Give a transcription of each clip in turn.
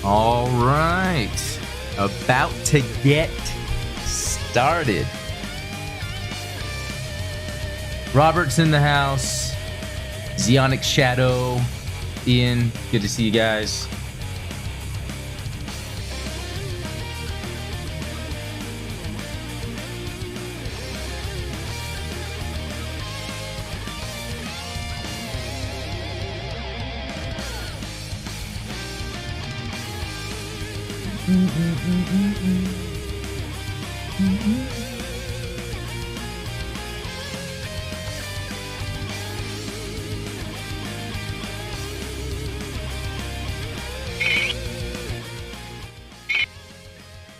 All right, about to get started. Robert's in the house. Zionic Shadow, Ian, good to see you guys.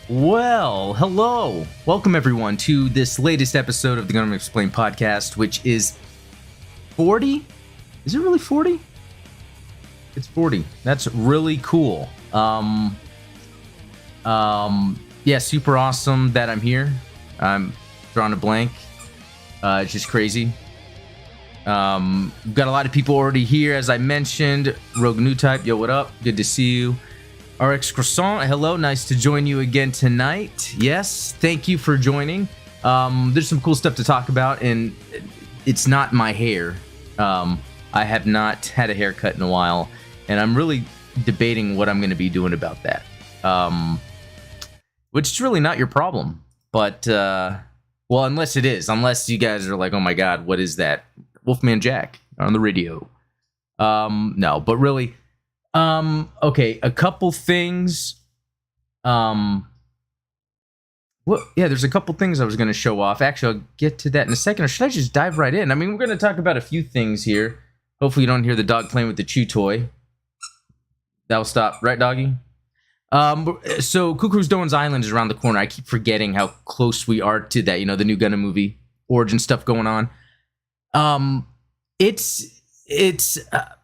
Well, hello. Welcome everyone to this latest episode of the Gundam Explained podcast, which is 40? Is it really 40? It's 40. That's really cool. Yeah, super awesome that I'm here. I'm drawing a blank. It's just crazy. We've got a lot of people already here, as I mentioned. Rogue New Type, yo, what up? Good to see you. RX Croissant, hello, nice to join you again tonight. Yes, thank you for joining. There's some cool stuff to talk about, and it's not my hair. I have not had a haircut in a while, and I'm really debating what I'm going to be doing about that. Which is really not your problem, but, well, unless it is. Unless you guys are like, oh my god, what is that? Wolfman Jack on the radio. No, but really... okay, a couple things. Well, yeah, there's a couple things I was going to show off. Actually, I'll get to that in a second, or should I just dive right in? I mean, we're going to talk about a few things here. Hopefully you don't hear the dog playing with the chew toy. That'll stop, right, doggy? So Cucuruz Doan's Island is around the corner. I keep forgetting how close we are to that, you know, the new Gundam movie, origin stuff going on.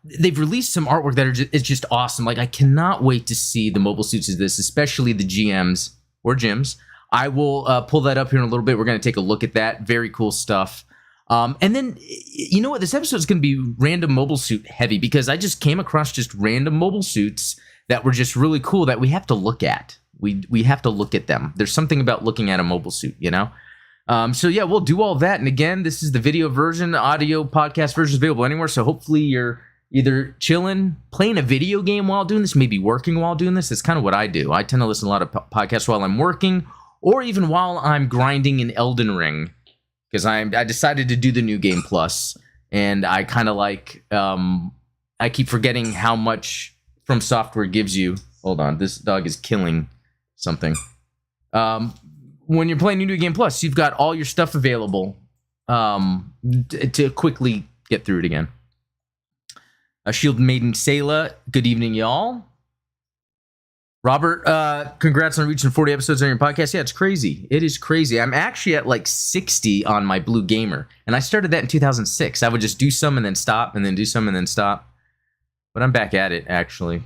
They've released some artwork that it's just awesome. Like, I cannot wait to see the mobile suits of this, especially the GMs or Gyms. I will pull that up here in a little bit. We're going to take a look at that. Very cool stuff. And then, you know what? This episode is going to be random mobile suit heavy because I just came across just random mobile suits that were just really cool that we have to look at. We have to look at them. There's something about looking at a mobile suit, you know? So yeah, we'll do all that. And again, this is the video version. Audio podcast version is available anywhere. So hopefully you're either chilling, playing a video game while doing this, maybe working while doing this. That's kind of what I do. I tend to listen to a lot of podcasts while I'm working or even while I'm grinding in Elden Ring. Because I decided to do the new game plus. And I kind of like, I keep forgetting how much From Software gives you. Hold on, this dog is killing something. When you're playing New Game Plus, you've got all your stuff available to quickly get through it again. Shield Maiden Sayla, good evening, y'all. Robert, congrats on reaching 40 episodes on your podcast. Yeah, it's crazy. It is crazy. I'm actually at like 60 on my Blue Gamer, and I started that in 2006. I would just do some and then stop, and then do some and then stop. But I'm back at it, actually.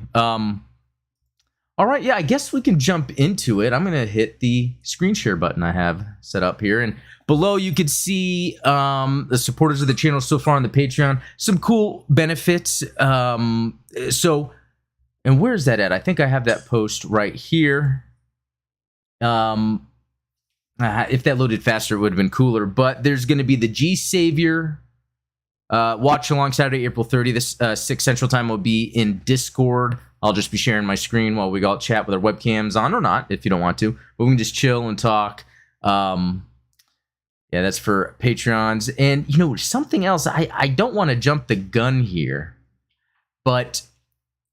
All right, yeah, I guess we can jump into it. I'm going to hit the screen share button I have set up here. And below, you can see the supporters of the channel so far on the Patreon. Some cool benefits. And where's that at? I think I have that post right here. If that loaded faster, it would have been cooler. But there's going to be the G-Savior watch along Saturday, April 30th. This 6 Central Time will be in Discord. I'll just be sharing my screen while we all chat with our webcams on or not, if you don't want to. But we can just chill and talk. Yeah, that's for Patreons. And, you know, something else. I don't want to jump the gun here. But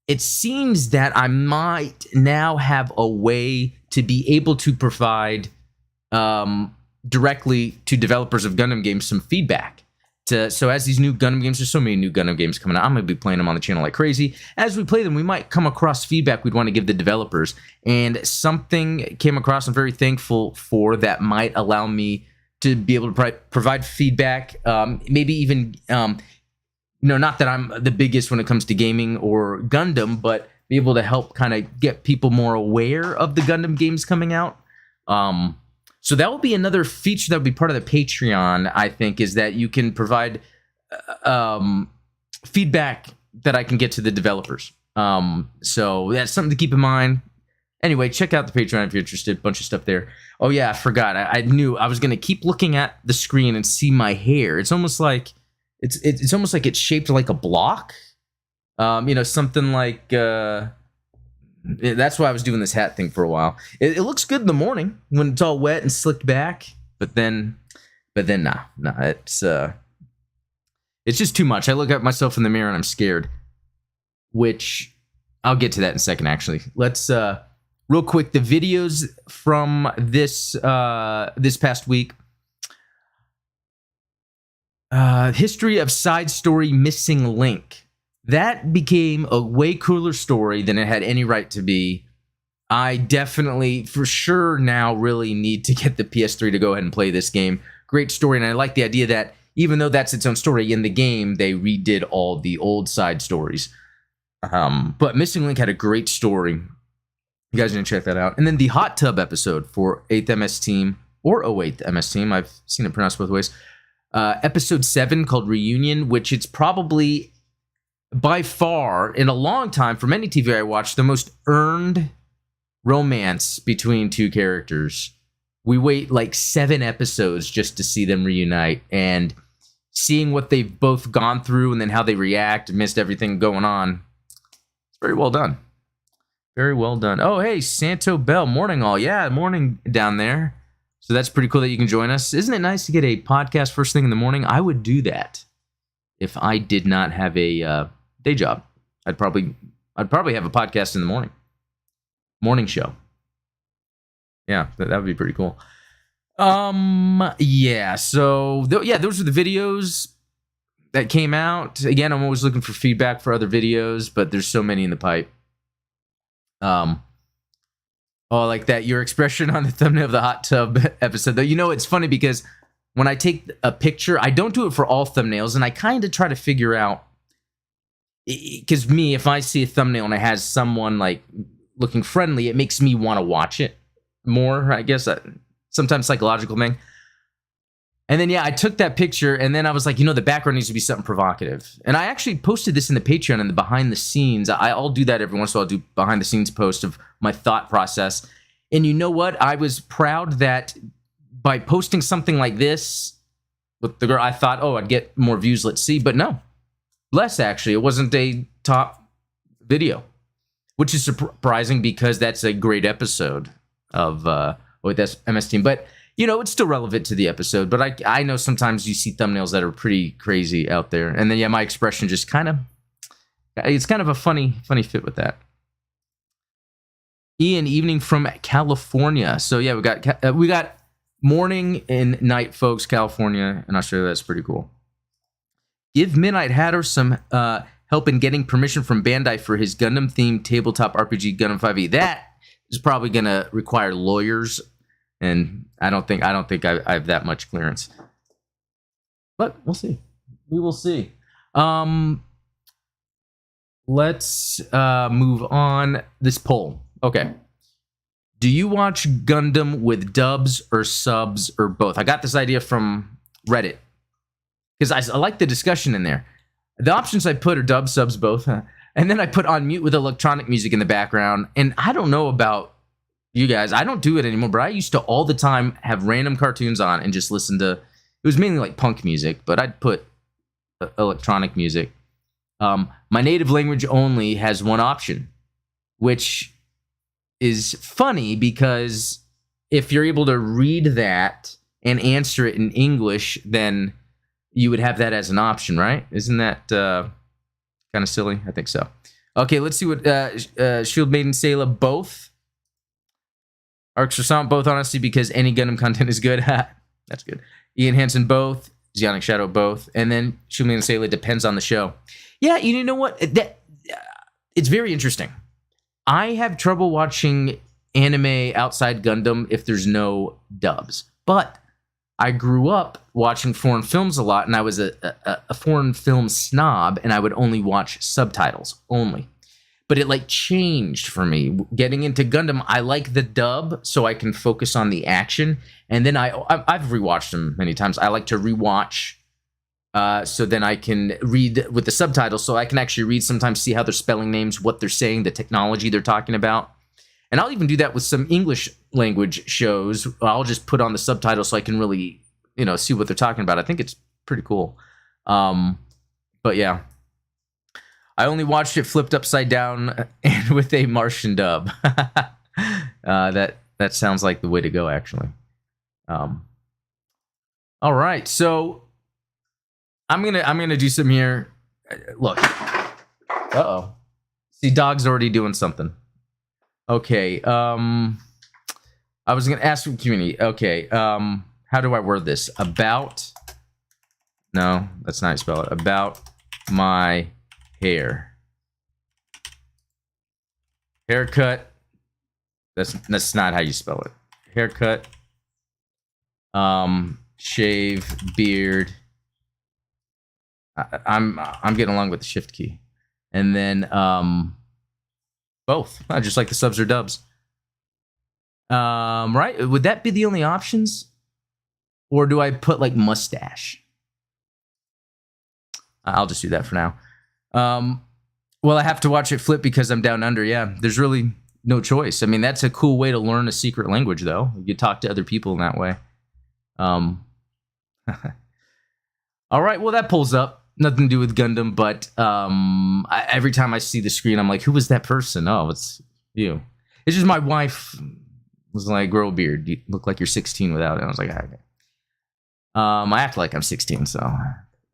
it seems that I might now have a way to be able to provide directly to developers of Gundam games some feedback. So as these new Gundam games, there's so many new Gundam games coming out, I'm going to be playing them on the channel like crazy. As we play them, we might come across feedback we'd want to give the developers. And something came across I'm very thankful for that might allow me to be able to provide feedback. Maybe even, you know, not that I'm the biggest when it comes to gaming or Gundam, but be able to help kind of get people more aware of the Gundam games coming out. So that will be another feature that will be part of the Patreon, I think, is that you can provide feedback that I can get to the developers. So that's something to keep in mind. Anyway, check out the Patreon if you're interested. Bunch of stuff there. Oh yeah, I forgot. I knew I was gonna keep looking at the screen and see my hair. It's almost like it's almost like it's shaped like a block. Something like that's why I was doing this hat thing for a while. It looks good in the morning when it's all wet and slicked back, but then nah, it's just too much. I look at myself in the mirror and I'm scared. Which I'll get to that in a second. Actually, let's real quick the videos from this past week. History of Side Story Missing Link. That became a way cooler story than it had any right to be. I definitely, for sure, now really need to get the PS3 to go ahead and play this game. Great story, and I like the idea that even though that's its own story, in the game, they redid all the old side stories. But Missing Link had a great story. You guys need to check that out. And then the Hot Tub episode for 8th MS Team, or 08th MS Team, I've seen it pronounced both ways. Episode 7 called Reunion, which it's probably by far, in a long time, from any TV I watched, the most earned romance between two characters. We wait like 7 episodes just to see them reunite, and seeing what they've both gone through and then how they react amidst everything going on. It's very well done. Very well done. Oh, hey, Santo Bell. Morning, all. Yeah, morning down there. So that's pretty cool that you can join us. Isn't it nice to get a podcast first thing in the morning? I would do that if I did not have a day job. I'd probably have a podcast in the morning show. Yeah, that would be pretty cool. Yeah. So those are the videos that came out. Again, I'm always looking for feedback for other videos, but there's so many in the pipe. Oh, like that, your expression on the thumbnail of the hot tub episode, though. It's funny because when I take a picture, I don't do it for all thumbnails, and I kind of try to figure out, because if I see a thumbnail and it has someone like looking friendly, it makes me want to watch it more, I guess. Sometimes psychological thing. And then, I took that picture, and then I was like, the background needs to be something provocative. And I actually posted this in the Patreon in the behind the scenes. I'll do that every once in a while. I'll do behind the scenes post of my thought process. And you know what? I was proud that by posting something like this with the girl, I thought, I'd get more views. Let's see. But no, less actually. It wasn't a top video, which is surprising because that's a great episode of with this MS Team. But it's still relevant to the episode, but I know sometimes you see thumbnails that are pretty crazy out there. And then, my expression just it's kind of a funny fit with that. Ian, evening from California. So we got morning and night, folks. California and Australia. That's pretty cool. Give Midnight Hatter some help in getting permission from Bandai for his Gundam-themed tabletop RPG Gundam 5e. That is probably going to require lawyers. And I don't think I have that much clearance. But we'll see. We will see. Let's move on. This poll. Okay. Do you watch Gundam with dubs or subs or both? I got this idea from Reddit. Because I like the discussion in there. The options I put are dub, subs, both. And then I put on mute with electronic music in the background. And I don't know about you guys, I don't do it anymore, but I used to all the time have random cartoons on and just listen to, it was mainly like punk music, but I'd put electronic music. My native language only has one option, which is funny because if you're able to read that and answer it in English, then you would have that as an option, right? Isn't that kind of silly? I think so. Okay, let's see what Shield Maiden Sayla both. Arcs for Silent both, honestly, because any Gundam content is good. That's good. Ian Hansen both. Zionic Shadow both. And then Shield Maiden Sayla depends on the show. Yeah, you know what? It's very interesting. I have trouble watching anime outside Gundam if there's no dubs. But I grew up watching foreign films a lot, and I was a foreign film snob, and I would only watch subtitles, only. But it changed for me. Getting into Gundam, I like the dub so I can focus on the action. And then I've rewatched them many times. I like to rewatch So then I can read with the subtitles, so I can actually read sometimes, see how they're spelling names, what they're saying, the technology they're talking about. And I'll even do that with some English language shows. I'll just put on the subtitles so I can really, see what they're talking about. I think it's pretty cool. But yeah, I only watched it flipped upside down and with a Martian dub. That sounds like the way to go, actually. All right, so I'm gonna do some here. Look, see, dog's already doing something. Okay, I was gonna ask from community. Okay, how do I word this? About? No, that's not how you spell it. About my hair. Haircut. That's not how you spell it. Haircut. Shave, beard. I'm getting along with the shift key. And then both. Just like the subs or dubs. Right? Would that be the only options? Or do I put like mustache? I'll just do that for now. Well, I have to watch it flip because I'm down under. Yeah, there's really no choice. I mean, that's a cool way to learn a secret language, though. You talk to other people in that way. All right, well, that pulls up. Nothing to do with Gundam, but every time I see the screen, I'm like, who was that person? Oh, it's you. It's just my wife was like, grow a beard. You look like you're 16 without it. I was like, okay. I act like I'm 16, so...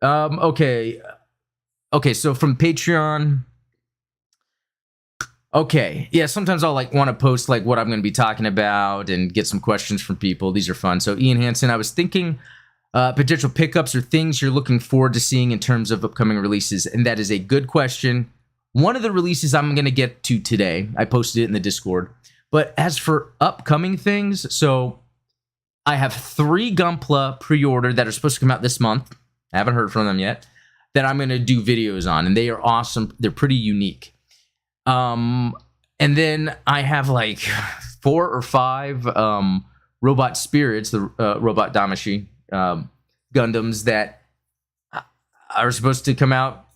Okay, so from Patreon. Okay, yeah, sometimes I'll like want to post like what I'm going to be talking about and get some questions from people. These are fun. So Ian Hansen, I was thinking potential pickups or things you're looking forward to seeing in terms of upcoming releases, and that is a good question. One of the releases I'm going to get to today, I posted it in the Discord. But as for upcoming things, so I have 3 Gunpla pre-ordered that are supposed to come out this month. I haven't heard from them yet, that I'm going to do videos on, and they are awesome. They're pretty unique. And then I have like 4 or 5 Robot Spirits, the Robot Damashi Gundams that are supposed to come out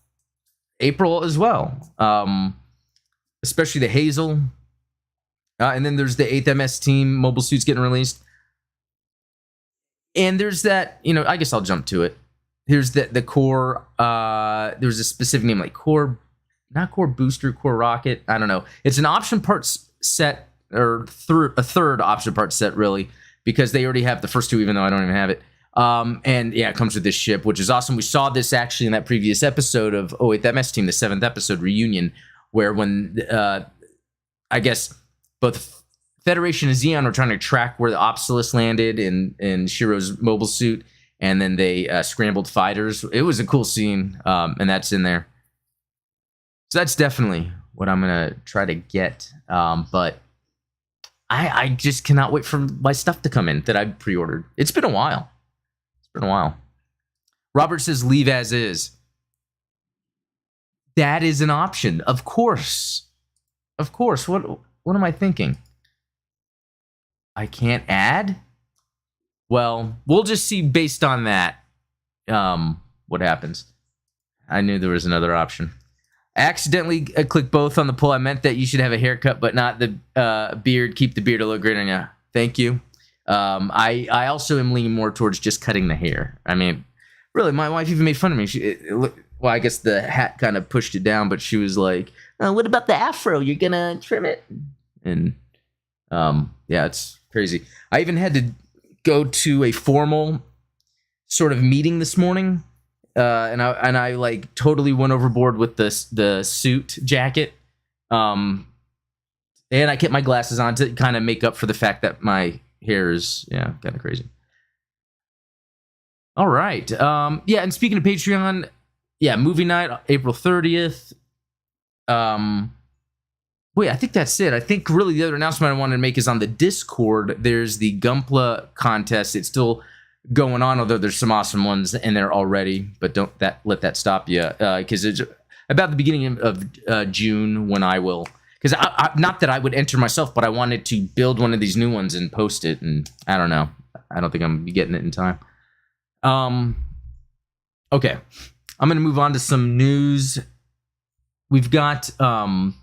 April as well. Especially the Hazel. And then there's the 8th MS team mobile suits getting released. And there's that, I guess I'll jump to it. Here's the core. There's a specific name like core, not core booster, core rocket. I don't know. It's an option parts set, or a third option parts set, really, because they already have the first 2, even though I don't even have it. And yeah, it comes with this ship, which is awesome. We saw this actually in that previous episode of 08th MS Team, the 7th episode reunion, where when I guess both Federation and Zeon were trying to track where the Obsolus landed in Shiro's mobile suit. And then they scrambled fighters. It was a cool scene, and that's in there. So that's definitely what I'm going to try to get. But I just cannot wait for my stuff to come in that I pre-ordered. It's been a while. Robert says, leave as is. That is an option. Of course. What am I thinking? I can't add? Well, we'll just see based on that what happens. I knew there was another option. I accidentally clicked both on the poll. I meant that you should have a haircut, but not the beard. Keep the beard to look great on you. Thank you. I also am leaning more towards just cutting the hair. I mean, really, my wife even made fun of me. Well, I guess the hat kind of pushed it down, but she was like, what about the afro? You're going to trim it? And yeah, it's crazy. I even had to go to a formal sort of meeting this morning, and I like totally went overboard with the suit jacket, and I kept my glasses on to kind of make up for the fact that my hair is kind of crazy. All right, yeah, and speaking of Patreon, yeah, movie night April 30th. Wait, I think that's it. I think really the other announcement I wanted to make is on the Discord. There's the Gunpla contest. It's still going on, although there's some awesome ones in there already. But don't let that stop you, because it's about the beginning of June when I will. Because not that I would enter myself, but I wanted to build one of these new ones and post it. And I don't know. I don't think I'm gonna be getting it in time. Okay, I'm gonna move on to some news. We've got some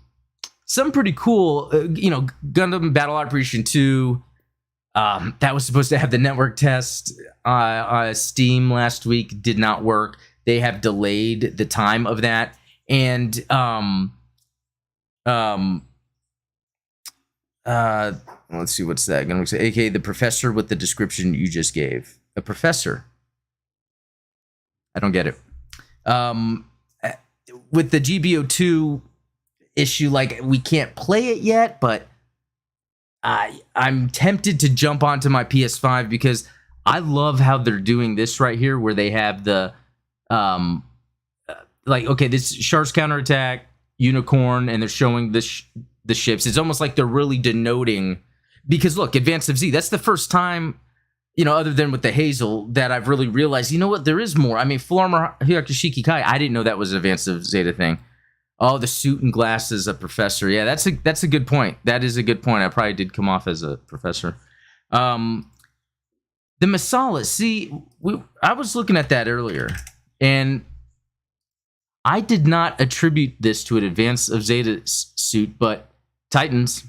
pretty cool, Gundam Battle Operation 2. That was supposed to have the network test Steam last week. Did not work. They have delayed the time of that. And let's see, what's that? Gonna say, aka the professor with the description you just gave. A professor. I don't get it. With the GBO2 issue, like, we can't play it yet, but I'm tempted to jump onto my PS5 because I love how they're doing this right here, where they have the this Shark's counterattack, Unicorn, and they're showing the ships. It's almost like they're really denoting, because look, Advance of Z, that's the first time, other than with the Hazel, that I've really realized, what, there is more. I mean, Full Armor Hyakushiki Kai, I didn't know that was an Advance of Zeta thing. Oh, the suit and glasses, a professor. Yeah, that's a good point. That is a good point. I probably did come off as a professor. The Masala, see, I was looking at that earlier, and I did not attribute this to an Advance of Zeta suit, but Titans.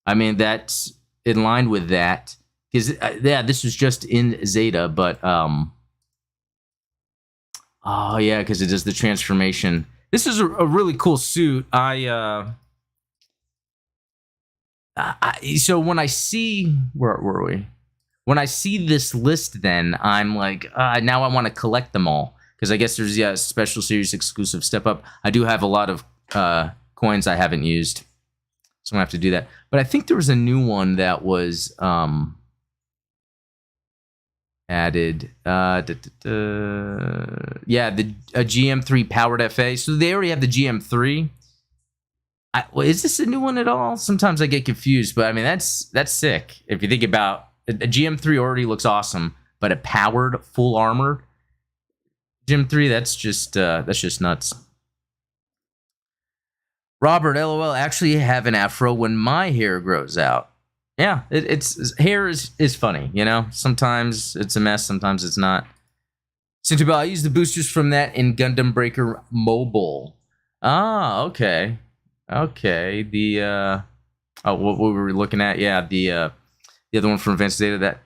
I mean, that's in line with that. Because, this was just in Zeta, but, oh, yeah, because it does the transformation. This is a really cool suit. So when I see, where were we? When I see this list, then I'm like, now I want to collect them all. Because I guess there's a special series exclusive step up. I do have a lot of coins I haven't used, so I'm gonna have to do that. But I think there was a new one that was added. Yeah, the GM3 powered FA. So they already have the GM3. Is this a new one at all? Sometimes I get confused, but I mean, that's sick. If you think about a GM3 already looks awesome, but a powered full armor GM3, that's just nuts. Robert, LOL, actually have an afro when my hair grows out. Yeah, it's hair is funny, Sometimes it's a mess, sometimes it's not. Sintubel, I use the boosters from that in Gundam Breaker Mobile. Ah, okay. Okay, what were we looking at? Yeah, the other one from Advanced Data.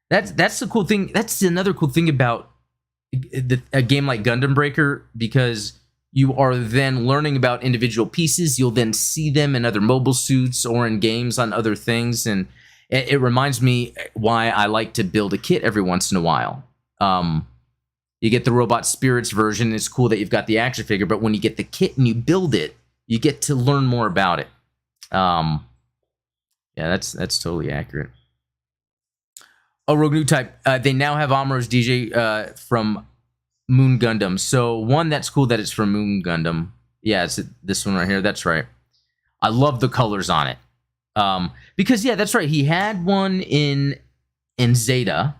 That's the cool thing. That's another cool thing about a game like Gundam Breaker, because you are then learning about individual pieces. You'll then see them in other mobile suits or in games on other things, and it reminds me why I like to build a kit every once in a while. You get the Robot Spirits version. It's cool that you've got the action figure, but when you get the kit and you build it, you get to learn more about it. Yeah, that's totally accurate. Oh, Rogue New Type. They now have Amuro's DJ from Moon Gundam. So one, that's cool that it's from Moon Gundam. Yeah, it's this one right here. That's right. I love the colors on it. Because yeah, that's right. He had one in Zeta,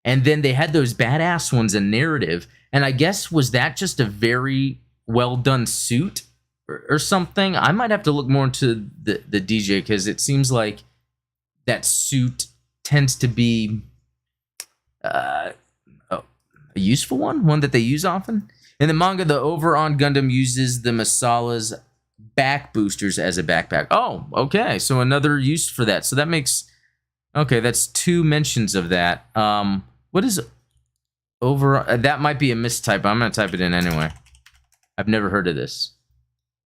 and then they had those badass ones in Narrative. And I guess, was that just a very well done suit or something? I might have to look more into the DJ, because it seems like that suit tends to be a useful one that they use often. In the manga, the Overon Gundam uses the Masala's back boosters as a backpack. Oh, okay. So another use for that. So that makes... Okay, that's 2 mentions of that. What is over? That might be a mistype. I'm going to type it in anyway. I've never heard of this.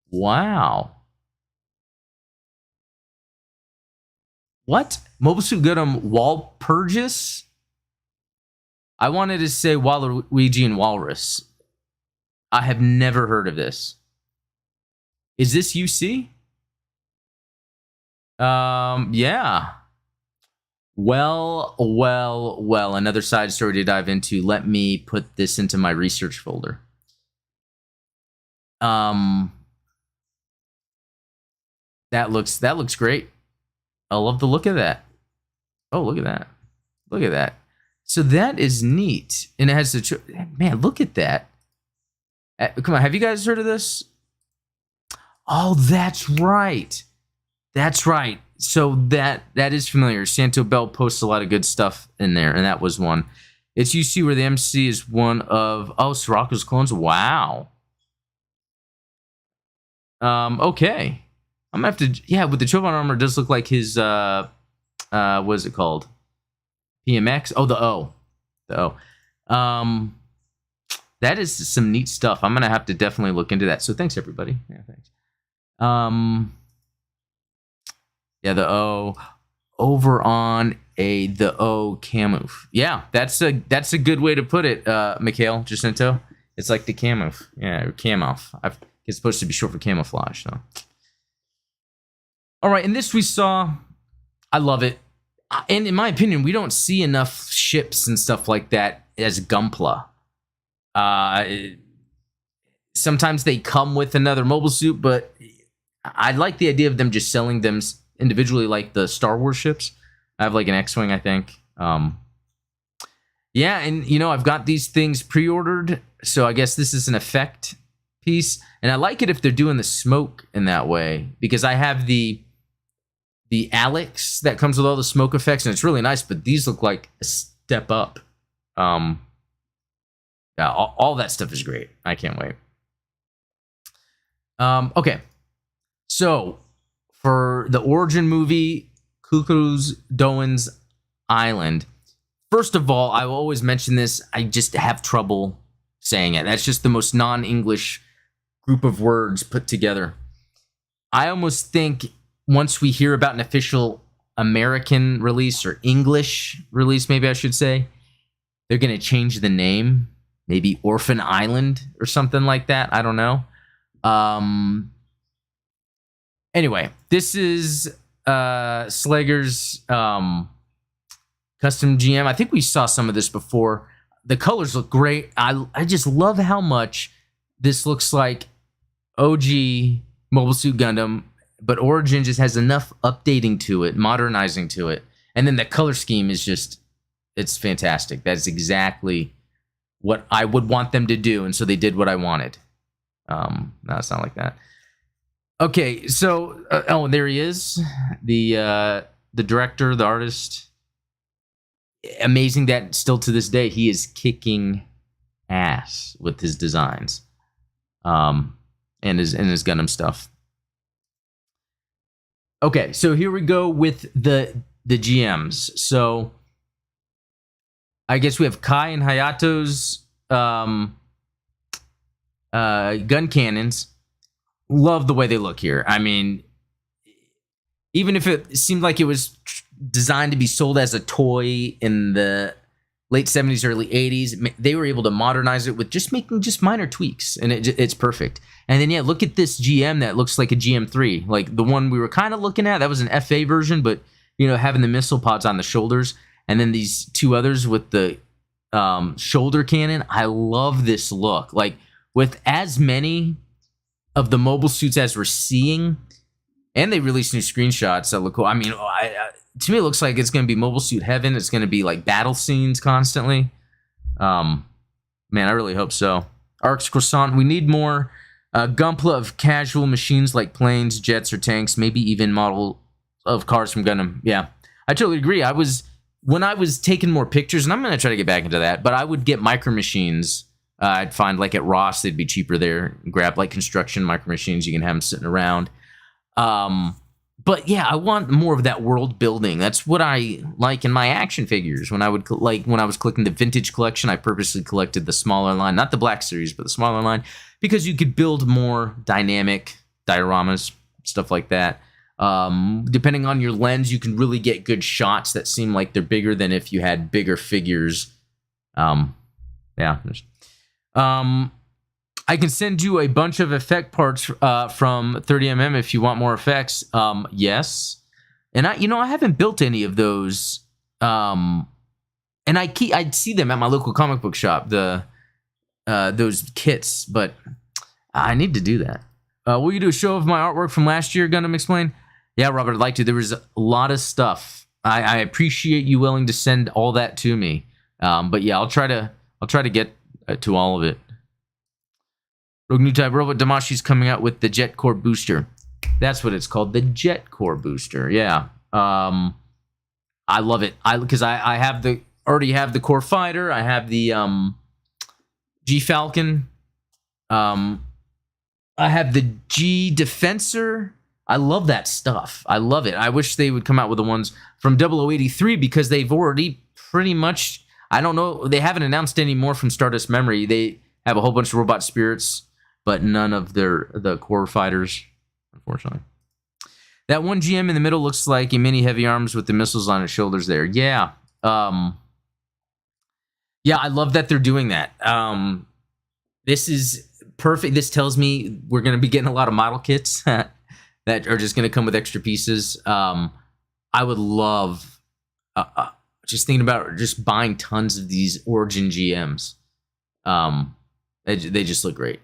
Wow. What? Mobile Suit Gundam Walpurgis? I wanted to say Waluigi and Walrus. I have never heard of this. Is this UC? Yeah. Well, another side story to dive into. Let me put this into my research folder. That looks great. I love the look of that. Oh, look at that. Look at that. So that is neat. And it has the... Man, look at that. Come on, have you guys heard of this? Oh, that's right. That's right. So that is familiar. Santo Bell posts a lot of good stuff in there, and that was one. It's UC where the MC is one of Soraka's clones. Wow. Okay. I'm gonna have to. Yeah, with the Chovan armor, it does look like his. What is it called? PMX. Oh, the O. The O. That is some neat stuff. I'm gonna have to definitely look into that. So thanks, everybody. Yeah, thanks. Yeah, the O over on the O camouflage. Yeah, that's a good way to put it, Mikhail Jacinto. It's like the camouflage. Yeah, or camouflage. It's supposed to be short for camouflage. So, all right, and this we saw. I love it, and in my opinion, we don't see enough ships and stuff like that as Gunpla. Sometimes they come with another mobile suit, but I like the idea of them just selling them individually, like the Star Wars ships. I have like an X-Wing, I think. Yeah, and I've got these things pre-ordered, so I guess this is an effect piece, and I like it if they're doing the smoke in that way, because I have the Alex that comes with all the smoke effects, and it's really nice, but these look like a step up. Yeah, all that stuff is great. I can't wait. Okay, so for the origin movie, Cucuruz Doan's Island. First of all, I will always mention this. I just have trouble saying it. That's just the most non-English group of words put together. I almost think once we hear about an official American release or English release, maybe I should say, they're going to change the name. Maybe Orphan Island or something like that. I don't know. Anyway, this is Slager's custom GM. I think we saw some of this before. The colors look great. I just love how much this looks like OG Mobile Suit Gundam, but Origin just has enough updating to it, modernizing to it. And then the color scheme is just, it's fantastic. That's exactly what I would want them to do, and so they did what I wanted. No, it's not like that. Okay, so there he is, the director, the artist. Amazing that still to this day he is kicking ass with his designs, and his Gundam stuff. Okay, so here we go with the GMs. So I guess we have Kai and Hayato's gun cannons. Love the way they look here. I mean, even if it seemed like it was designed to be sold as a toy in the late 70s, early 80s, they were able to modernize it with just making just minor tweaks, and it's perfect. And then, yeah, look at this GM that looks like a GM3, like the one we were kind of looking at. That was an FA version, but, having the missile pods on the shoulders, and then these two others with the shoulder cannon. I love this look. Like, with as many of the mobile suits as we're seeing, and they released new screenshots that look cool. I mean, to me, it looks like it's going to be mobile suit heaven. It's going to be like battle scenes constantly. Man, I really hope so. Arcs Croissant, we need more Gunpla of casual machines like planes, jets, or tanks, maybe even model of cars from Gundam. Yeah, I totally agree. When I was taking more pictures, and I'm going to try to get back into that, but I would get micro machines. I'd find like at Ross, they'd be cheaper there. Grab like construction micro machines. You can have them sitting around. But yeah, I want more of that world building. That's what I like in my action figures. When I was collecting the vintage collection, I purposely collected the smaller line, not the Black Series, but the smaller line, because you could build more dynamic dioramas, stuff like that. Depending on your lens, you can really get good shots that seem like they're bigger than if you had bigger figures. Yeah. I can send you a bunch of effect parts from 30mm if you want more effects. Yes, and I haven't built any of those. And I'd see them at my local comic book shop, those kits, but I need to do that. Will you do a show of my artwork from last year, Gundam Explain? Yeah, Robert, I'd like to. There was a lot of stuff. I appreciate you willing to send all that to me. But yeah, I'll try to get to all of it. Rogue New Type Robot Damashi's coming out with the Jet Core Booster. That's what it's called, the Jet Core Booster. Yeah. I love it. Because I have the already have the Core Fighter. I have the G Falcon. I have the G Defensor. I love that stuff. I love it. I wish they would come out with the ones from 0083 because they've already pretty much, I don't know, they haven't announced any more from Stardust Memory. They have a whole bunch of robot spirits, but none of the core fighters, unfortunately. That one GM in the middle looks like a mini heavy arms with the missiles on its shoulders there. Yeah. Yeah, I love that they're doing that. This is perfect. This tells me we're going to be getting a lot of model kits that are just going to come with extra pieces. I would love, just thinking about just buying tons of these Origin GMs. They just look great.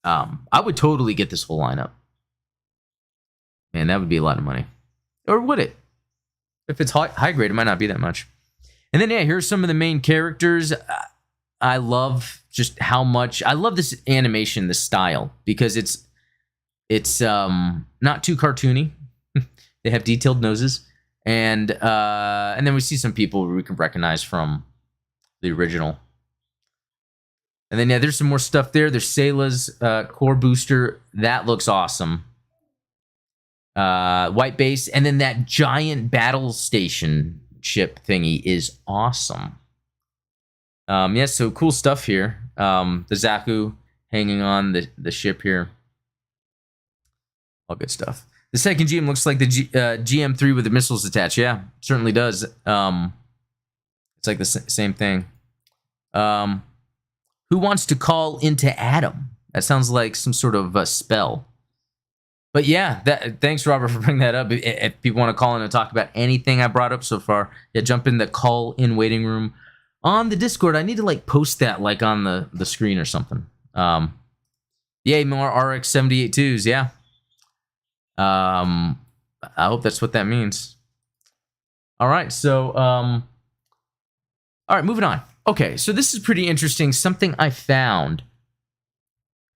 I would totally get this whole lineup. Man, that would be a lot of money. Or would it? If it's high grade, it might not be that much. And then, yeah, here's some of the main characters. I love just how much... I love this animation, this style, because it's not too cartoony. They have detailed noses. And then we see some people we can recognize from the original. And then, yeah, there's some more stuff there. There's Sayla's core booster. That looks awesome. White base. And then that giant battle station ship thingy is awesome. Yeah, so cool stuff here. The Zaku hanging on the ship here. All good stuff. The second GM looks like the GM3 with the missiles attached. Yeah, certainly does. It's like the same thing. Who wants to call into Adam? That sounds like some sort of a spell. But yeah, thanks, Robert, for bringing that up. If people want to call in and talk about anything I brought up so far, yeah, jump in the call-in waiting room on the Discord. I need to like post that like on the screen or something. Yay, more RX 78.2s, yeah. I hope that's what that means. All right, so all right, moving on. Okay, so this is pretty interesting. Something I found.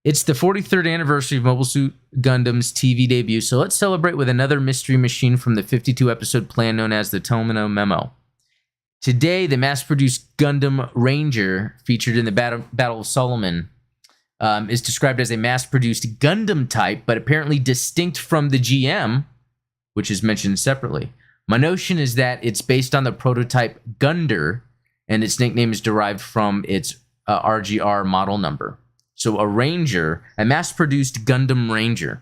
It's the 43rd anniversary of Mobile Suit Gundam's TV debut, so let's celebrate with another mystery machine from the 52-episode plan known as the Tomino Memo. Today, the mass-produced Gundam Ranger, featured in the Battle of Solomon, is described as a mass-produced Gundam type, but apparently distinct from the GM, which is mentioned separately. My notion is that it's based on the prototype Gunder, and its nickname is derived from its RGR model number. So a Ranger, a mass-produced Gundam Ranger.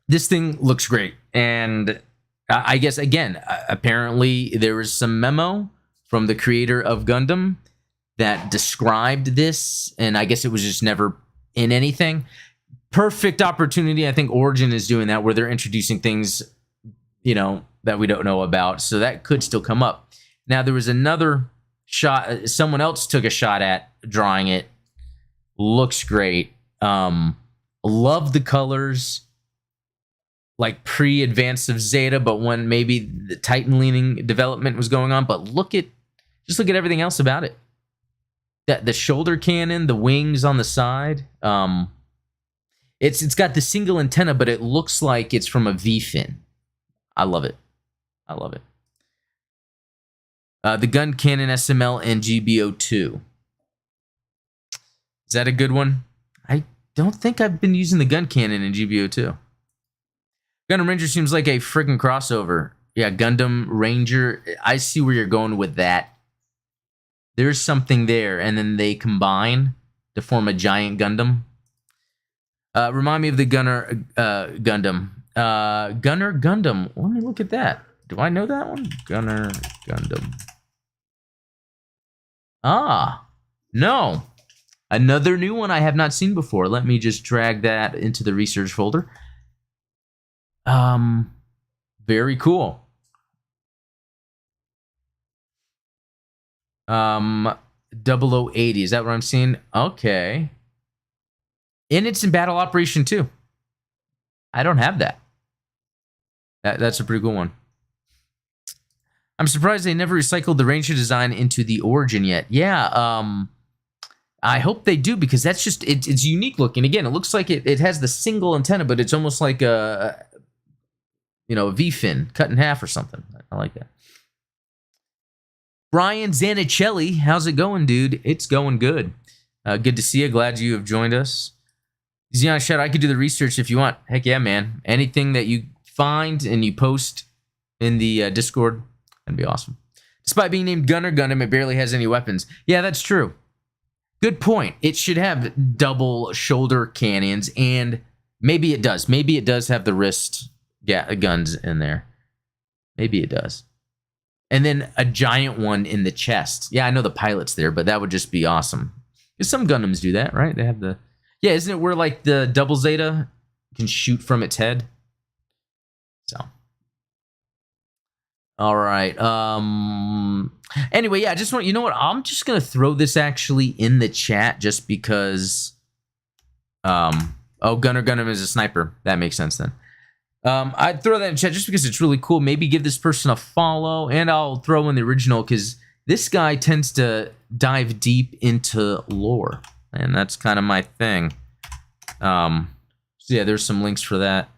This thing looks great. And I guess, again, apparently there was some memo from the creator of Gundam that described this, and I guess it was just never in anything. Perfect opportunity. I think Origin is doing that, where they're introducing things, you know, that we don't know about. So that could still come up. Now, there was another shot. Someone else took a shot at drawing it. Looks great. Love the colors. Like pre-advance of Zeta, but when maybe the Titan leaning development was going on. But just look at everything else about it. The shoulder cannon, the wings on the side. It's got the single antenna, but it looks like it's from a V-fin. I love it. I love it. The gun cannon SML and GBO2. Is that a good one? I don't think I've been using the gun cannon in GBO2. Gundam Ranger seems like a freaking crossover. Yeah, Gundam Ranger. I see where you're going with that. There's something there, and then they combine to form a giant Gundam. Remind me of the Gunner Gundam. Gunner Gundam. Let me look at that. Do I know that one? Gunner Gundam. Ah, no. Another new one I have not seen before. Let me just drag that into the research folder. Very cool. 0080, is that what I'm seeing? Okay. And it's in Battle Operation 2. I don't have that. That's a pretty cool one. I'm surprised they never recycled the Ranger design into the Origin yet. Yeah, I hope they do, because that's just, it's unique looking. Again, it looks like it has the single antenna, but it's almost like a V-fin cut in half or something. I like that. Brian Zanichelli, how's it going, dude? It's going good. Good to see you. Glad you have joined us. Xeon Shadow, I could do the research if you want. Heck yeah, man. Anything that you find and you post in the Discord, that'd be awesome. Despite being named Gunner Gundam, it barely has any weapons. Yeah, that's true. Good point. It should have double shoulder cannons, and maybe it does. Maybe it does have the wrist guns in there. Maybe it does. And then a giant one in the chest. Yeah, I know the pilot's there, but that would just be awesome. Because some Gundams do that, right? They have the... Yeah, isn't it where, like, the double Zeta can shoot from its head? So. All right. Anyway, yeah, I just want... You know what? I'm just going to throw this, actually, in the chat just because... Oh, Gunner Gundam is a sniper. That makes sense, then. I'd throw that in chat just because it's really cool. Maybe give this person a follow, and I'll throw in the original because this guy tends to dive deep into lore, and that's kind of my thing. So yeah, there's some links for that.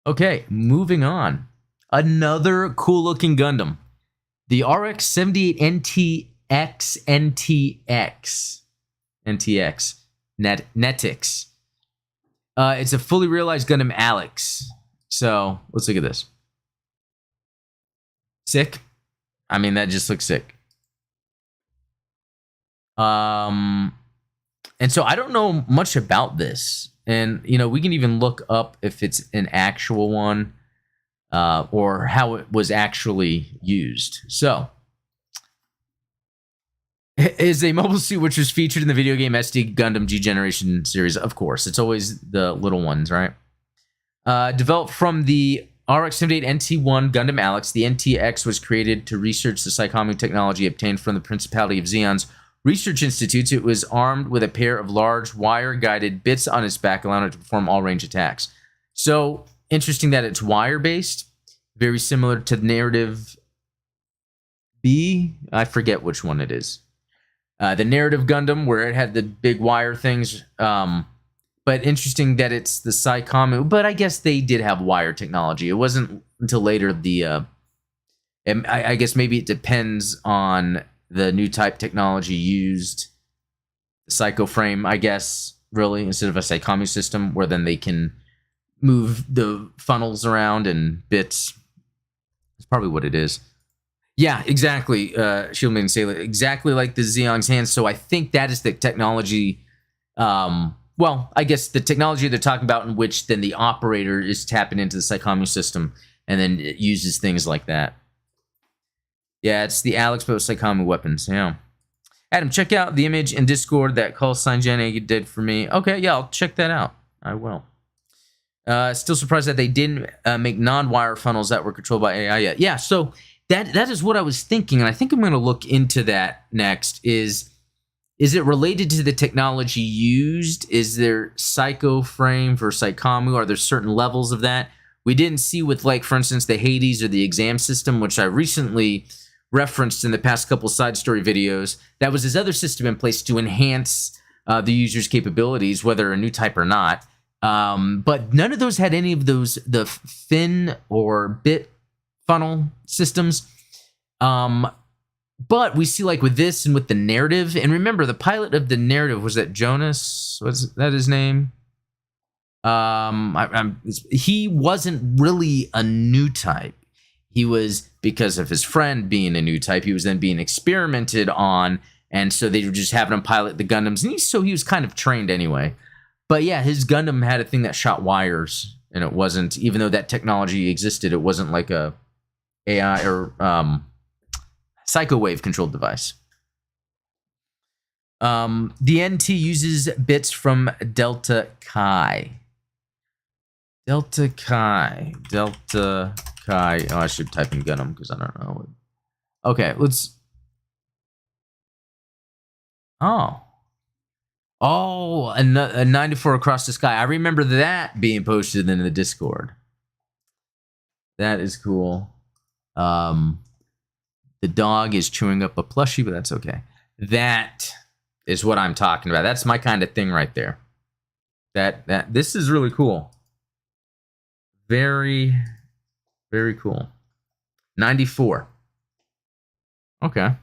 Okay, moving on. Another cool-looking Gundam, the RX-78 NTX Netix. It's a fully realized Gundam Alex. So, let's look at this. Sick. I mean, that just looks sick. And so I don't know much about this. And, you know, we can even look up if it's an actual one or how it was actually used. So, is a mobile suit which was featured in the video game SD Gundam G Generation series. Of course, it's always the little ones, right? Developed from the RX-78 NT1 Gundam Alex, the NTX was created to research the Psychomic technology obtained from the Principality of Zeon's research institutes. It was armed with a pair of large wire-guided bits on its back, allowing it to perform all-range attacks. So, interesting that it's wire-based. Very similar to the narrative B. I forget which one it is. The narrative Gundam, where it had the big wire things. But interesting that it's the Psychomic. But I guess they did have wire technology. It wasn't until later the... I guess maybe it depends on the new type technology used. The Psycho Frame, I guess, really, instead of a Psychomic system, where then they can move the funnels around and bits. That's probably what it is. Yeah, exactly. Shieldman and Sailor, exactly like the Zeong's hands. So I think that is the technology. Well, I guess the technology they're talking about, in which then the operator is tapping into the Psychomic system, and then it uses things like that. Yeah, it's the Alex but with Psychomic weapons. Yeah. Adam, check out the image in Discord that call sign Jenny did for me. Okay, yeah, I'll check that out. I will. Still surprised that they didn't make non-wire funnels that were controlled by AI yet. Yeah, so. That is what I was thinking, and I think I'm going to look into that next. Is it related to the technology used? Is there Psycho Frame for Psychomu? Are there certain levels of that? We didn't see with, like, for instance, the Hades or the exam system, which I recently referenced in the past couple side story videos. That was his other system in place to enhance the user's capabilities, whether a new type or not. But none of those had any of those, the fin or bit funnel systems. But we see, like, with this and with the narrative, and remember the pilot of the narrative was that Jonas, was that his name? He wasn't really a new type. He was, because of his friend being a new type, he was then being experimented on, and so they were just having him pilot the Gundams, and so he was kind of trained anyway. But yeah, his Gundam had a thing that shot wires, and it wasn't, even though that technology existed, it wasn't like a AI or Psycho Wave controlled device. The NT uses bits from Delta Chi. Delta Chi. Oh, I should type in Gundam because I don't know. Okay, let's. Oh, a 94 across the sky. I remember that being posted in the Discord. That is cool. The dog is chewing up a plushie, but that's okay. That is what I'm talking about. That's my kind of thing right there. This is really cool. Very, very cool. 94. Okay.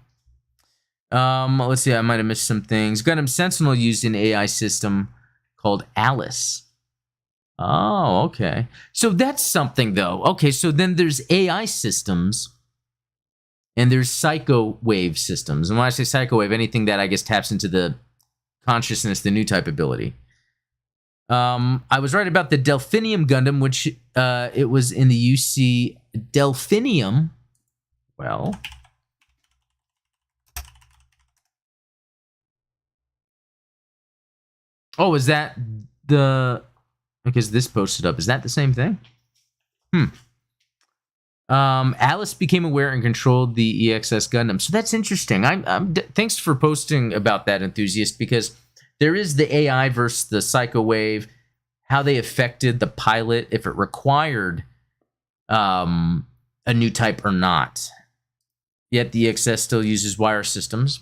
Let's see. I might have missed some things. Gundam Sentinel used an AI system called Alice. Oh, okay. So that's something, though. Okay, so then there's AI systems, and there's psycho wave systems. And when I say psycho wave, anything that I guess taps into the consciousness, the new type ability. I was right about the Delphinium Gundam, which it was in the UC Delphinium. Well, oh, is that the? Because this posted up. Is that the same thing? Alice became aware and controlled the EXS Gundam. So that's interesting. Thanks for posting about that, Enthusiast, because there is the AI versus the Psycho Wave, how they affected the pilot, if it required a new type or not. Yet the EXS still uses wire systems.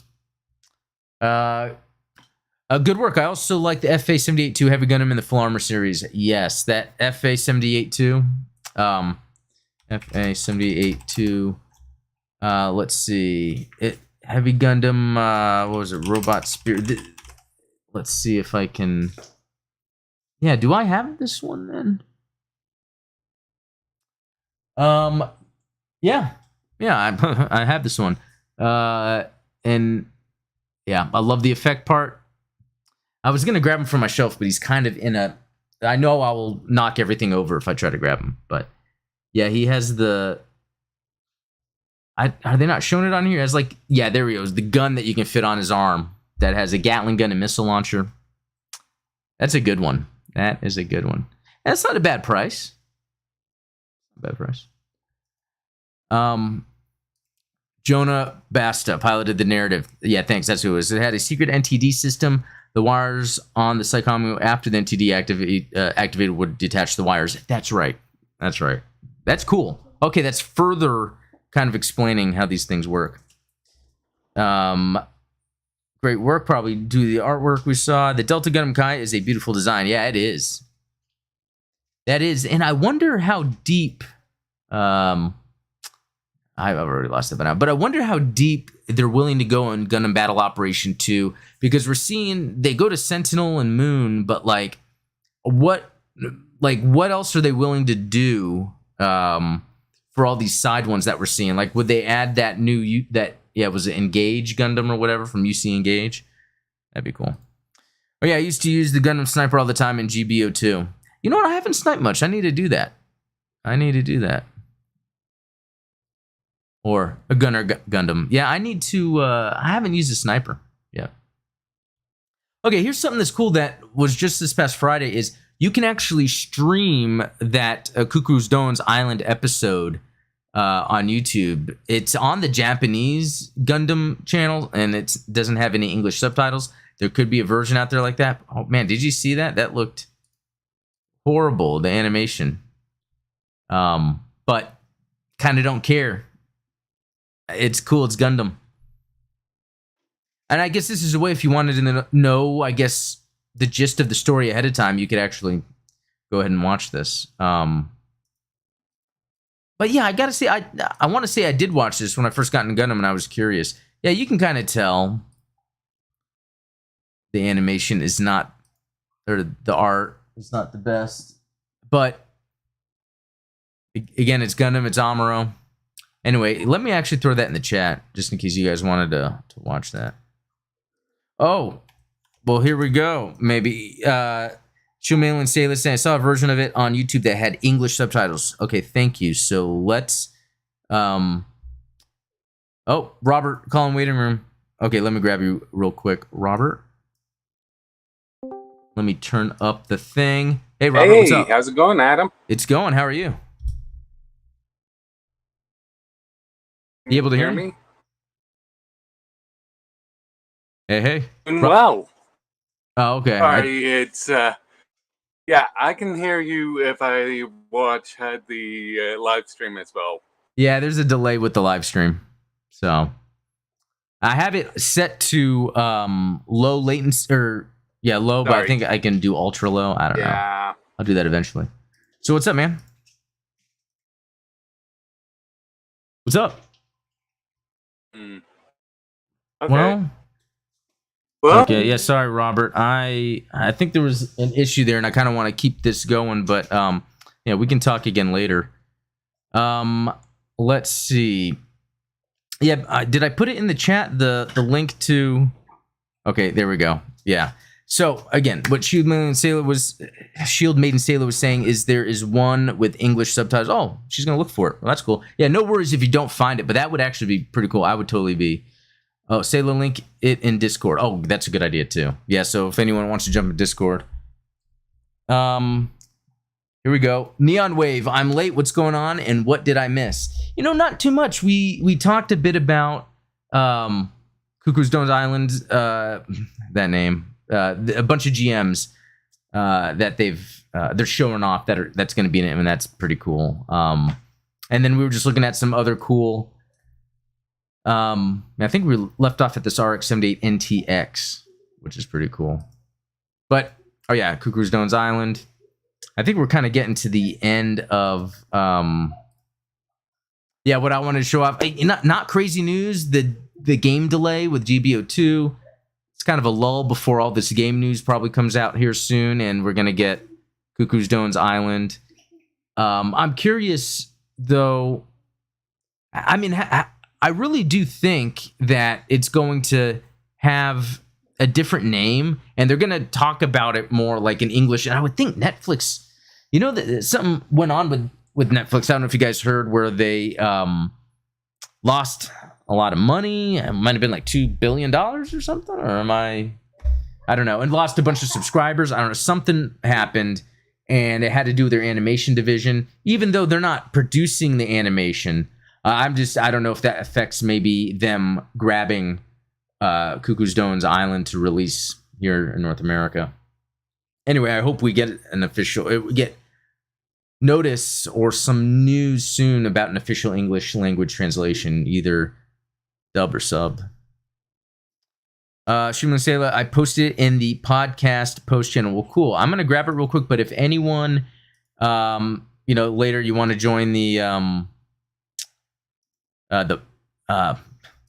Good work. I also like the FA-78-2 Heavy Gundam in the Full Armor series. Yes, that FA-78-2. FA-78-2. Let's see. Heavy Gundam, what was it? Robot Spirit. Let's see if I can... Yeah, do I have this one then? Yeah, I have this one. And yeah, I love the effect part. I was gonna grab him from my shelf, but he's kind of in a... I know I will knock everything over if I try to grab him, but yeah, he has the... Are they not showing it on here? As like, yeah, there he goes. The gun that you can fit on his arm that has a Gatling gun and missile launcher. That's a good one. That is a good one. That's not a bad price. Bad price. Jonah Basta piloted the narrative. Yeah, thanks. That's who it was. It had a secret NTD system. The wires on the Psychomu after the NTD activated would detach the wires. That's right. That's right. That's cool. Okay, that's further kind of explaining how these things work. Great work. Probably do the artwork we saw. The Delta Gundam Kai is a beautiful design. Yeah, it is. That is. And I wonder how deep... I've already lost it by now. But I wonder how deep they're willing to go in Gundam Battle Operation 2. Because we're seeing... They go to Sentinel and Moon, but like... What else are they willing to do for all these side ones that we're seeing? Like, would they add that new... was it Engage Gundam or whatever from UC Engage? That'd be cool. Oh yeah, I used to use the Gundam Sniper all the time in GBO2. You know what? I haven't sniped much. I need to do that. Or a Gunner Gundam. Yeah, I need to... I haven't used a sniper yet. Okay, here's something that's cool that was just this past Friday is you can actually stream that Cucuruz Doan's Island episode on YouTube. It's on the Japanese Gundam channel, and it doesn't have any English subtitles. There could be a version out there like that. Oh, man, did you see that? That looked horrible, the animation. But kind of don't care. It's cool. It's Gundam. And I guess this is a way if you wanted to know, I guess, the gist of the story ahead of time, you could actually go ahead and watch this. But yeah, I gotta say, I want to say I did watch this when I first got into Gundam and I was curious. Yeah, you can kind of tell the animation is not, or the art is not the best. But again, it's Gundam, it's Amuro. Anyway, let me actually throw that in the chat, just in case you guys wanted to watch that. Oh, well, here we go. Maybe Shumail and Sailor saying I saw a version of it on YouTube that had English subtitles. Okay, thank you. So let's... Oh, Robert, calling waiting room. Okay, let me grab you real quick. Robert? Let me turn up the thing. Hey, Robert, what's up? Hey, how's it going, Adam? It's going. How are you? You able to hear me? Hey. Doing well. Oh, okay. Sorry, it's yeah, I can hear you if I watch the live stream as well. Yeah, there's a delay with the live stream, so I have it set to low latency or low, but I think I can do ultra low. I don't know. I'll do that eventually. So what's up, man? What's up? Okay. Well, Well, okay, yeah, sorry, Robert. I think there was an issue there, and I kind of want to keep this going, but yeah, we can talk again later. Let's see. Yeah, did I put it in the chat? The link to. Okay, there we go. Yeah. So again, what Shield Maiden Sailor was saying is there is one with English subtitles. Oh, she's gonna look for it. Well, that's cool. Yeah, no worries if you don't find it, but that would actually be pretty cool. I would totally be. Oh, Sailor link it in Discord. Oh, that's a good idea too. Yeah, so if anyone wants to jump in Discord. Here we go. Neon Wave, I'm late. What's going on and what did I miss? You know, not too much. We talked a bit about Cucuruz Doan's Island, that name. A bunch of GMs that they're showing off that's going to be in it, and that's pretty cool. And then we were just looking at some other cool. I think we left off at this RX-78 NTX, which is pretty cool. But oh yeah, Cucuruz Doan's Island. I think we're kind of getting to the end of what I wanted to show off. Not crazy news. The game delay with GBO2. It's kind of a lull before all this game news probably comes out here soon, and we're gonna get Cucuruz Doan's Island. I'm curious though. I mean, I really do think that it's going to have a different name, and they're going to talk about it more like in English. And I would think Netflix, you know, that something went on with Netflix. I don't know if you guys heard where they lost a lot of money. It might have been like $2 billion or something, or I don't know, and lost a bunch of subscribers. I don't know, something happened, and it had to do with their animation division, even though they're not producing the animation. I don't know if that affects maybe them grabbing Cucuruz Doan's Island to release here in North America. Anyway, I hope we get get notice or some news soon about an official English language translation, either dub or sub. Shuman Sela, I posted it in the podcast post channel. Well, cool. I'm gonna grab it real quick, but if anyone, later you want to join the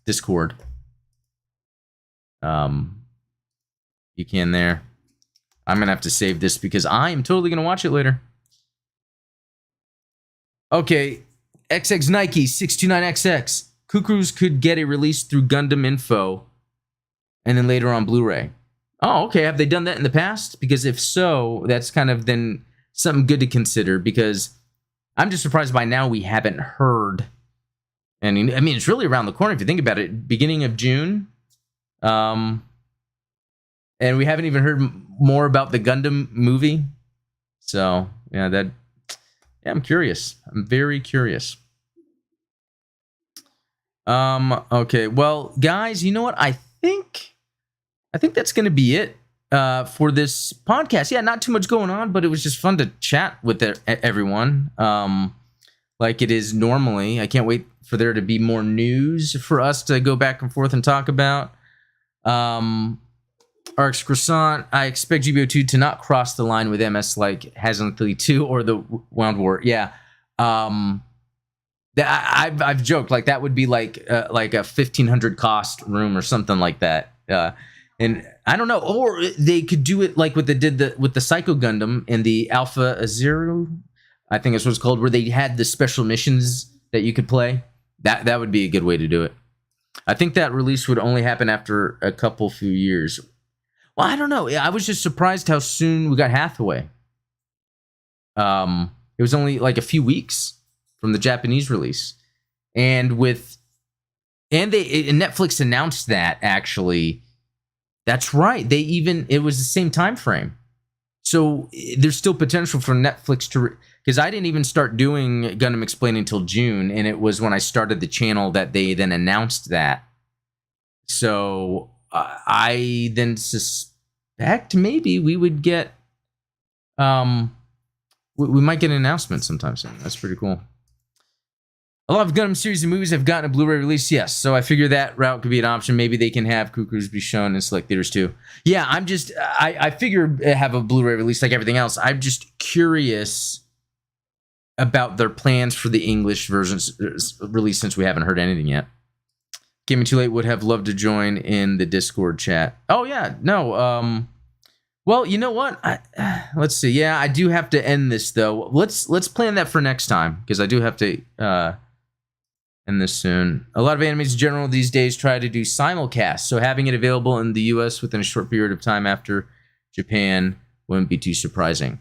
Discord, you can there. I'm gonna have to save this because I am totally gonna watch it later. Okay, XX Nike 629XX. Cucuruz could get a release through Gundam Info, and then later on Blu-ray. Oh, okay. Have they done that in the past? Because if so, that's kind of then something good to consider. Because I'm just surprised by now we haven't heard. And I mean, it's really around the corner if you think about it. Beginning of June. And we haven't even heard more about the Gundam movie. So, yeah, I'm curious. I'm very curious. Okay, well, guys, you know what? I think that's going to be it for this podcast. Yeah, not too much going on, but it was just fun to chat with everyone. Like it is normally. I can't wait for there to be more news for us to go back and forth and talk about. RX Croissant, I expect GBO2 to not cross the line with MS like Hasn't 2 or the Wound War. Yeah. I've joked like that would be like a 1,500 cost room or something like that. And I don't know, or they could do it like what they did with the Psycho Gundam in the Alpha Zero, I think that's what it's called, where they had the special missions that you could play. That would be a good way to do it. I think that release would only happen after a few years. Well, I don't know. I was just surprised how soon we got Hathaway. It was only like a few weeks from the Japanese release, and Netflix announced that actually. That's right. It was the same time frame. So there's still potential for Netflix to, because I didn't even start doing Gundam Explained until June, and it was when I started the channel that they then announced that. So I then suspect maybe we would get, we might get an announcement sometime soon. That's pretty cool. A lot of Gundam series and movies have gotten a Blu-ray release, yes. So I figure that route could be an option. Maybe they can have Cucuruz be shown in select theaters too. Yeah, I figure have a Blu-ray release like everything else. I'm just curious about their plans for the English versions release, since we haven't heard anything yet. Gaming Too Late would have loved to join in the Discord chat. Oh yeah, no. Well, you know what? Let's see. Yeah, I do have to end this though. Let's plan that for next time, because I do have to end this soon. A lot of animes in general these days try to do simulcast, so having it available in the US within a short period of time after Japan wouldn't be too surprising.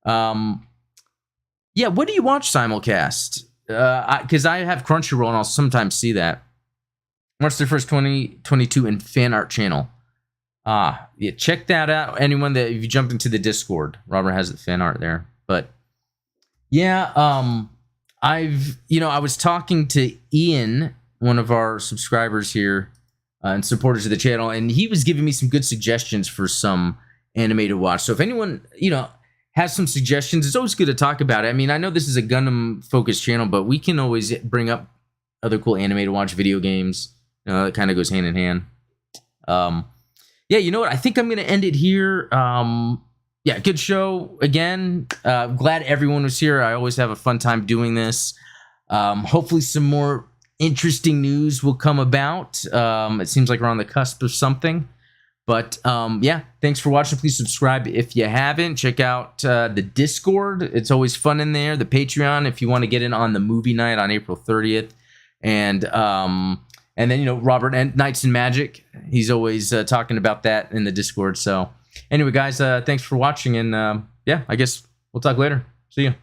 Yeah, what do you watch simulcast? Because I have Crunchyroll and I'll sometimes see that. March 31st, 2022 in Fan Art Channel. Yeah, check that out. Anyone that, if you jumped into the Discord, Robert has the fan art there. But yeah, I was talking to Ian, one of our subscribers here and supporters of the channel, and he was giving me some good suggestions for some anime to watch. So if anyone, has some suggestions, it's always good to talk about it. I mean, I know this is a Gundam focused channel, but we can always bring up other cool anime to watch, video games. It kind of goes hand in hand. Yeah, you know what? I think I'm going to end it here. Yeah, good show again. Glad everyone was here. I always have a fun time doing this. Hopefully some more interesting news will come about. It seems like we're on the cusp of something. But yeah, thanks for watching. Please subscribe if you haven't. Check out the Discord. It's always fun in there. The Patreon, if you want to get in on the movie night on April 30th. And then, Robert and Knights and Magic. He's always talking about that in the Discord. So anyway, guys, thanks for watching. And yeah, I guess we'll talk later. See you.